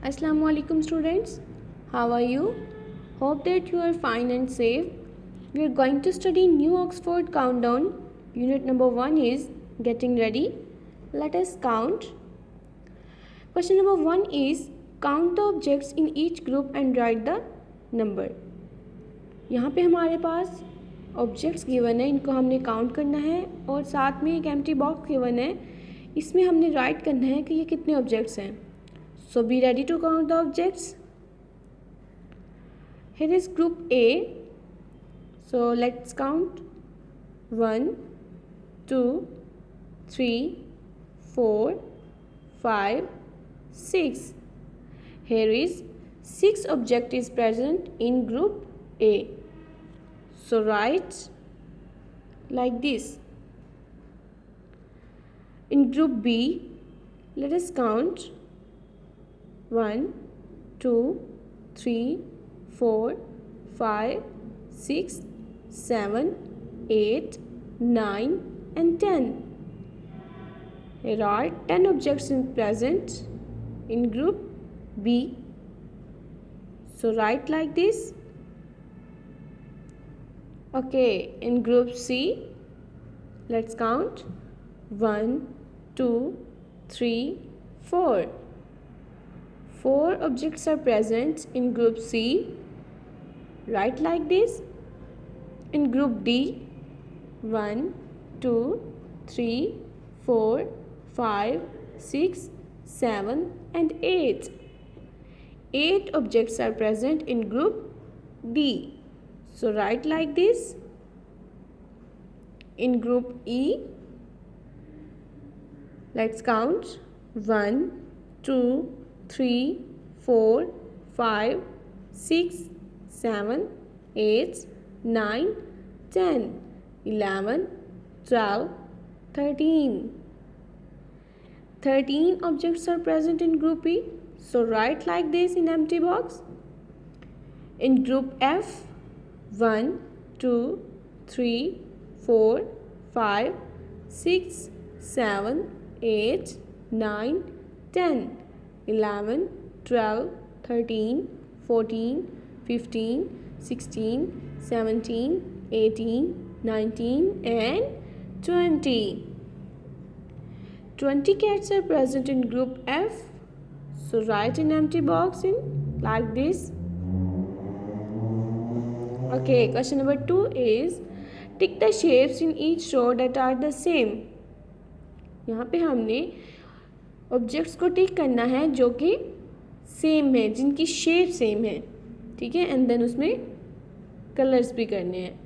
Assalamu alaikum students. How are you? Hope that you are fine and safe. We are going to study New Oxford Countdown. Unit number 1 is Getting Ready. Let us count. Question number 1 is count the objects in each group and write the number. यहाँ पे हमारे पास objects given है, इनको हमने count करना है और साथ में एक एम्प्टी बॉक्स गिवन है, इसमें हमने राइट करना है कि ये कितने ऑब्जेक्ट्स हैं. So be ready to count the objects. Here is group A. So let's count 1, 2, 3, 4, 5, 6. Here is 6 object is present in group A. So write like this. In group B, let us count 1, 2, 3, 4, 5, 6, 7, 8, 9 and 10. Here are 10 objects present in group B. So write like this. Okay, in group C, let's count 1, 2, 3, 4. 4 objects are present in group C. Write like this. In group D, 1, 2, 3, 4, 5, 6, 7 and 8. 8 objects are present in group D. So write like this. In group E, let's count 1, 2, 3, 4, 5, 6, 7, 8, 9, 10, 11, 12, 13. 13 objects are present in group E. So write like this in empty box. In group F, 1, 2, 3, 4, 5, 6, 7, 8, 9, 10. 11, 12, 13, 14, 15, 16, 17, 18, 19 and 20. 20 cats are present in group F. So write in empty box in like this. Okay, question number 2 is tick the shapes in each row that are the same. यहाँ पे हमने objects को टिक करना है जो कि same है, जिनकी शेप सेम है, ठीक है, एंड देन उसमें कलर्स भी करने हैं.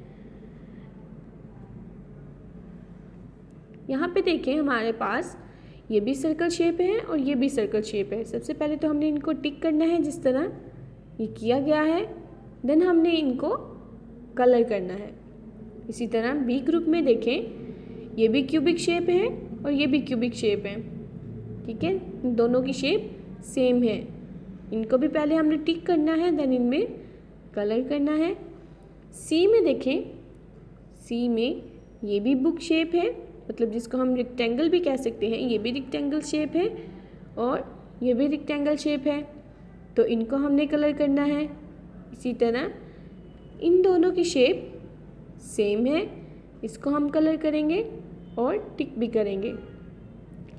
यहाँ पे देखें हमारे पास ये भी सर्कल शेप है और ये भी सर्कल शेप है. सबसे पहले तो हमने इनको टिक करना है जिस तरह ये किया गया है, देन हमने इनको कलर करना है. इसी तरह बी ग्रुप में देखें ये भी क्यूबिक शेप है और ये भी क्यूबिक शेप है, ठीक है, इन दोनों की शेप सेम है. इनको भी पहले हमने टिक करना है, देन इनमें कलर करना है. सी में देखें, सी में ये भी बुक शेप है, मतलब जिसको हम रेक्टेंगल भी कह सकते हैं, ये भी रेक्टेंगल शेप है और ये भी रेक्टेंगल शेप है, तो इनको हमने कलर करना है. इसी तरह इन दोनों की शेप सेम है, इसको हम कलर करेंगे और टिक भी करेंगे.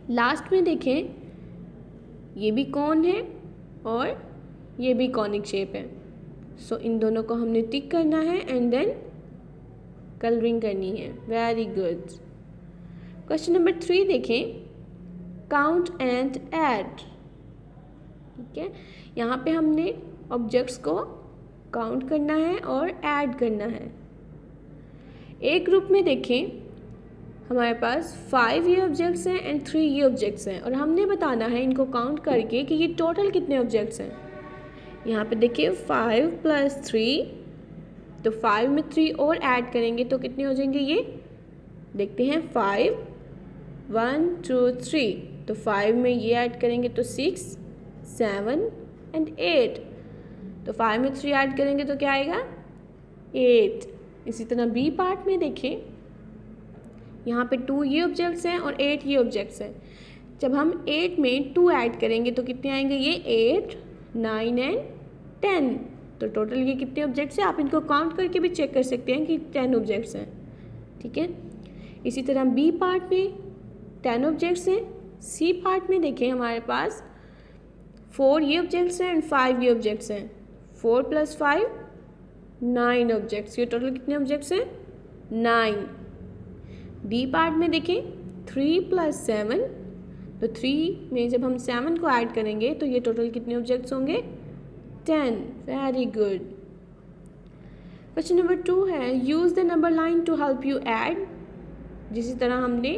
लास्ट में देखें ये भी कॉन है और ये भी कॉनिक शेप है. सो इन दोनों को हमने टिक करना है एंड देन कलरिंग करनी है. Very good. क्वेश्चन नंबर 3 देखें, काउंट एंड ऐड. ठीक है, यहाँ पे हमने ऑब्जेक्ट्स को काउंट करना है और ऐड करना है. एक ग्रुप में देखें हमारे पास 5 ये ऑब्जेक्ट्स हैं एंड 3 ये ऑब्जेक्ट्स हैं और हमने बताना है इनको काउंट करके कि ये टोटल कितने ऑब्जेक्ट्स हैं. यहाँ पे देखिए 5 + 3, तो 5 में 3 और ऐड करेंगे तो कितने हो जाएंगे ये देखते हैं. 5, 1, 2, 3, तो 5 में ये ऐड करेंगे तो 6, 7 एंड 8, तो 5 में 3 ऐड करेंगे तो क्या आएगा 8. इसी तरह बी पार्ट में देखें यहाँ पे 2 ये ऑब्जेक्ट्स हैं और 8 ये ऑब्जेक्ट्स हैं, जब हम 8 में 2 ऐड करेंगे तो कितने आएंगे? ये 8, 9 एंड 10। तो टोटल ये कितने ऑब्जेक्ट्स हैं? आप इनको काउंट करके भी चेक कर सकते हैं कि 10 ऑब्जेक्ट्स हैं। ठीक है, इसी तरह बी पार्ट में 10 ऑब्जेक्ट्स हैं। सी पार्ट में देखें हमारे पास 4 ये ऑब्जेक्ट्स हैं एंड 5 ये ऑब्जेक्ट्स हैं। 4 + 5 9 ऑब्जेक्ट्स। ये टोटल कितने ऑब्जेक्ट्स हैं? 9। डी पार्ट में देखें 3 + 7, तो 3 में जब हम 7 को ऐड करेंगे तो ये टोटल कितने ऑब्जेक्ट्स होंगे? 10। Very good. क्वेश्चन नंबर 2 है use the number line to help you add. जिस तरह हमने